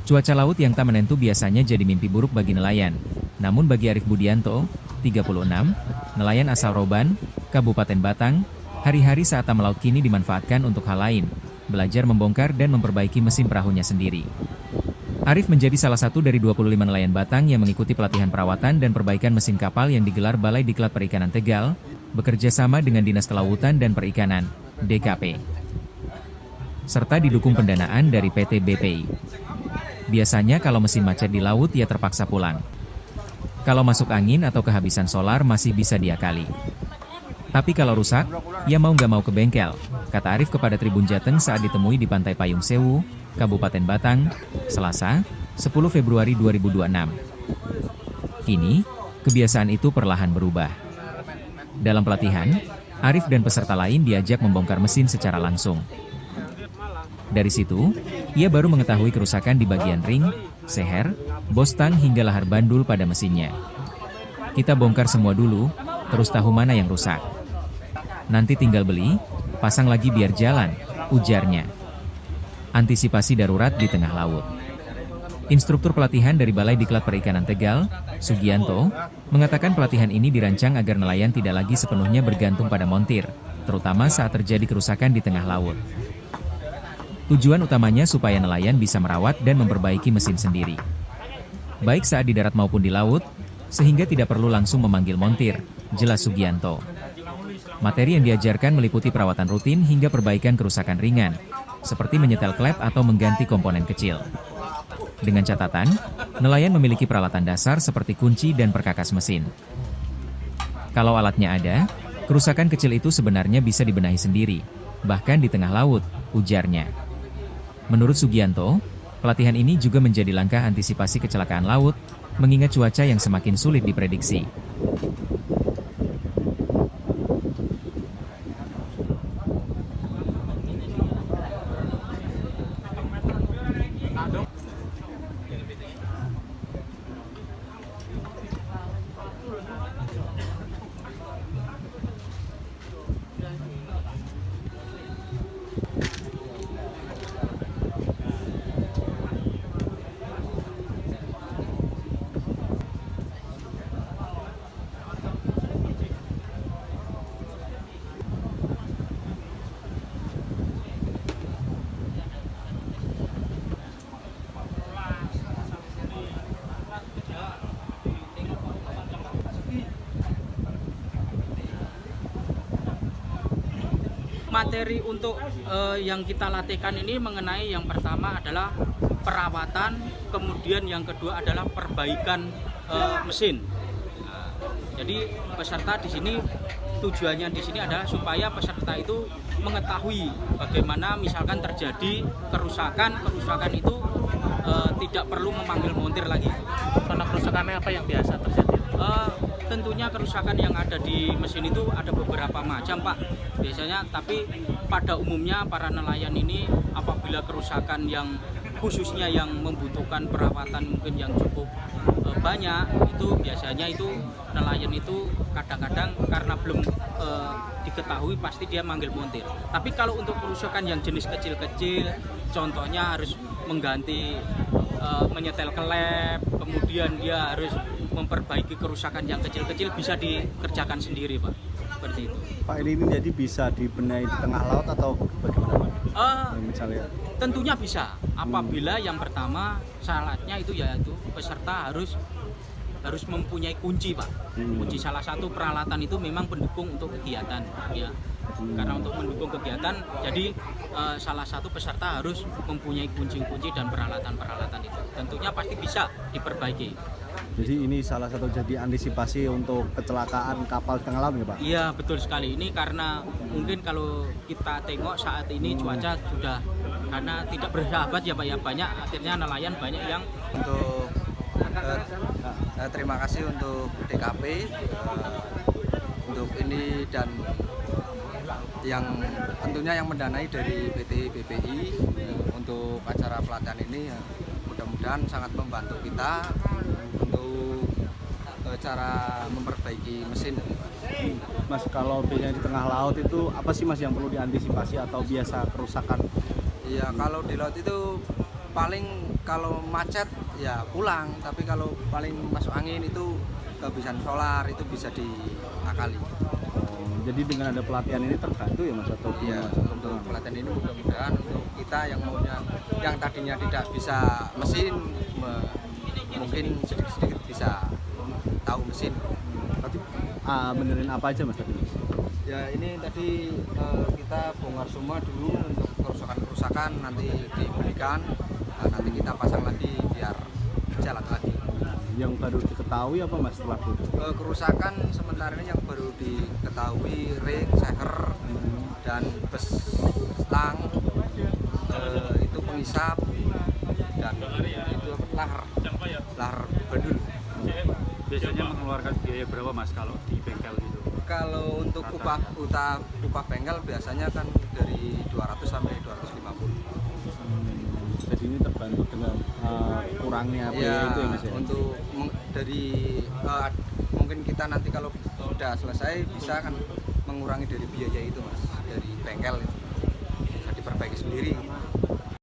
Cuaca laut yang tak menentu biasanya jadi mimpi buruk bagi nelayan. Namun bagi Arif Budianto, 36, nelayan asal Roban, Kabupaten Batang, hari-hari saat tak melaut kini dimanfaatkan untuk hal lain, belajar membongkar dan memperbaiki mesin perahunya sendiri. Arif menjadi salah satu dari 25 nelayan Batang yang mengikuti pelatihan perawatan dan perbaikan mesin kapal yang digelar Balai Diklat Perikanan Tegal, bekerja sama dengan Dinas Kelautan dan Perikanan, DKP, serta didukung pendanaan dari PT BPI. Biasanya kalau mesin macet di laut ia terpaksa pulang. Kalau masuk angin atau kehabisan solar masih bisa diakali. Tapi kalau rusak, ia mau nggak mau ke bengkel, kata Arif kepada Tribun Jateng saat ditemui di Pantai Payung Sewu, Kabupaten Batang, Selasa, 10 Februari 2026. Kini, kebiasaan itu perlahan berubah. Dalam pelatihan, Arif dan peserta lain diajak membongkar mesin secara langsung. Dari situ, ia baru mengetahui kerusakan di bagian ring, seher, bostang hingga lahar bandul pada mesinnya. Kita bongkar semua dulu, terus tahu mana yang rusak. Nanti tinggal beli, pasang lagi biar jalan, ujarnya. Antisipasi darurat di tengah laut. Instruktur pelatihan dari Balai Diklat Perikanan Tegal, Sugianto, mengatakan pelatihan ini dirancang agar nelayan tidak lagi sepenuhnya bergantung pada montir, terutama saat terjadi kerusakan di tengah laut. Tujuan utamanya supaya nelayan bisa merawat dan memperbaiki mesin sendiri, baik saat di darat maupun di laut, sehingga tidak perlu langsung memanggil montir, jelas Sugianto. Materi yang diajarkan meliputi perawatan rutin hingga perbaikan kerusakan ringan, seperti menyetel klep atau mengganti komponen kecil. Dengan catatan, nelayan memiliki peralatan dasar seperti kunci dan perkakas mesin. Kalau alatnya ada, kerusakan kecil itu sebenarnya bisa dibenahi sendiri, bahkan di tengah laut, ujarnya. Menurut Sugianto, pelatihan ini juga menjadi langkah antisipasi kecelakaan laut, mengingat cuaca yang semakin sulit diprediksi. Materi untuk yang kita latihkan ini mengenai yang pertama adalah perawatan, kemudian yang kedua adalah perbaikan mesin. Nah, jadi peserta di sini tujuannya di sini adalah supaya peserta itu mengetahui bagaimana misalkan terjadi kerusakan itu tidak perlu memanggil montir lagi. Karena kerusakannya apa yang biasa terjadi? Tentunya kerusakan yang ada di mesin itu ada beberapa macam, Pak. Biasanya, tapi pada umumnya para nelayan ini apabila kerusakan yang khususnya yang membutuhkan perawatan mungkin yang cukup banyak, itu biasanya itu nelayan itu kadang-kadang karena belum diketahui pasti dia manggil montir. Tapi kalau untuk kerusakan yang jenis kecil-kecil, contohnya harus mengganti menyetel klep, kemudian dia harus memperbaiki kerusakan yang kecil-kecil bisa dikerjakan sendiri, Pak. Seperti itu. Pak, ini jadi bisa dibenahi di tengah laut atau bagaimana, Pak? Misalnya. Tentunya bisa. Apabila yang pertama syaratnya itu yaitu peserta harus mempunyai kunci, Pak. Kunci salah satu peralatan itu memang pendukung untuk kegiatan, ya. Karena untuk mendukung kegiatan, jadi salah satu peserta harus mempunyai kunci-kunci dan peralatan-peralatan itu. Tentunya pasti bisa diperbaiki. Jadi ini salah satu jadi antisipasi untuk kecelakaan kapal di tengah laut ya, Pak? Iya, betul sekali. Ini karena mungkin kalau kita tengok saat ini cuaca sudah karena tidak bersahabat ya, Pak, ya, banyak akhirnya nelayan banyak yang untuk terima kasih untuk DKP untuk ini dan yang tentunya yang mendanai dari PT BPI untuk acara pelatihan ini ya, mudah-mudahan sangat membantu kita untuk cara memperbaiki mesin. Mas, kalau biasanya di tengah laut itu apa sih, Mas, yang perlu diantisipasi atau biasa kerusakan? Iya, kalau di laut itu paling kalau macet ya pulang, tapi kalau paling masuk angin itu kehabisan solar itu bisa diakali. Jadi dengan ada pelatihan ini terbantu ya Mas atau Iya, gimana, Mas? untuk pelatihan ini mudah-mudahan untuk kita yang maunya, yang tadinya tidak bisa mesin, mungkin sedikit-sedikit bisa tahu mesin. Tapi benerin apa aja Mas tadi Mas? Ya ini tadi kita bongkar semua dulu untuk kerusakan-kerusakan, nanti dibelikan, nanti kita pasang lagi biar jalan lagi. Yang baru diketahui apa Mas setelah itu? Kerusakan sementara ini yang baru diketahui ring, seher, dan bes stang, itu pengisap, dan itu lahar bandul. Biasanya mengeluarkan biaya berapa Mas kalau di bengkel gitu? Kalau untuk upah bengkel biasanya kan dari 200 sampai 250. Jadi ini terbantu dengan kurangnya biaya itu ya Mas ya? Untuk dari mungkin kita nanti kalau sudah selesai bisa kan mengurangi dari biaya itu Mas, dari bengkel itu bisa diperbaiki sendiri.